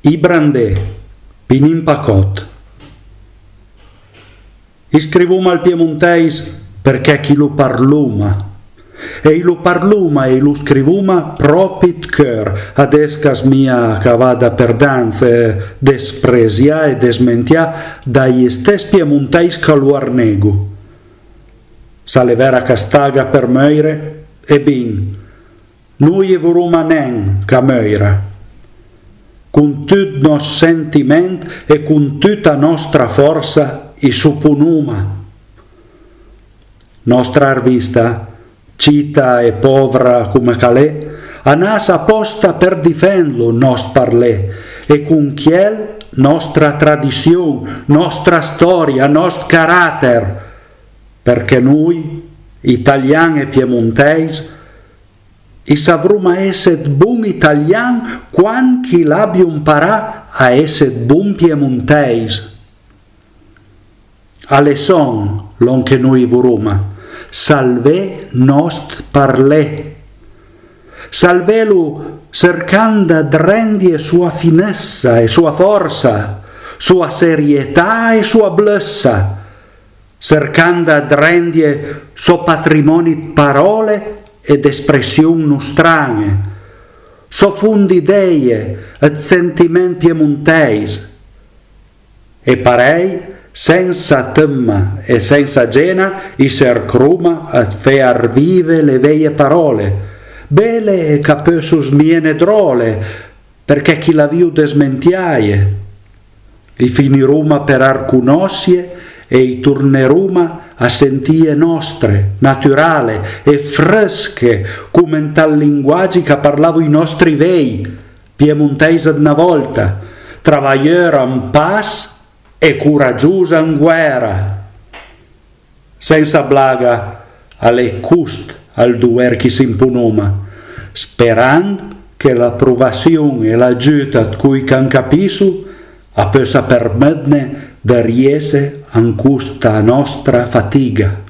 I brandè, pinin pacot. Iscrivum al piemonteis perché chi lo parluma. E lo parluma e lo scrivuma propit cœur, ad escas mia cavada per danze despresia e desmentia dagli stes piemonteis che lo arnegu. Sale vera castaga per meure, e bin, noi e voruma nen ca meura. Con tut nos sentiment e con tutta nostra forza i supponuma. Nostra arvista, cita e povra come calè, a nas apposta per difendlo nos parlè, e con chiel nostra tradizione, nostra storia, nostro carattere, perché noi, italiani e piemonteis, i savruma esset bun italian quan chi l'abbia imparà a esset bun piemonteis. Ale son l'on che noi voruma, salve nost parlè. Salvelu cercanda drendi sua finezza e sua forza, sua serietà e sua blessa, cercanda drendie suo patrimonio parole ed espressioni nostrane, so fondi idee e sentimenti piemonteis. E parei, senza temma e senza gena, i cercruma a fear vive le veie parole, belle e capesus miene drole, perché chi la viu desmentiaie. I finiruma per arcunossie e i turneruma a sentie nostre, naturale e fresche, come in tal linguaggi che parlavo i nostri vei, piemontesi ad una volta, travagliera in paz e coraggiosa in guerra. Senza blaga alle cust al duer chi s'impunoma, sperando che l'approvazione e l'aiuto cui can capisu a possa permettere di riese an custa nostra fatiga.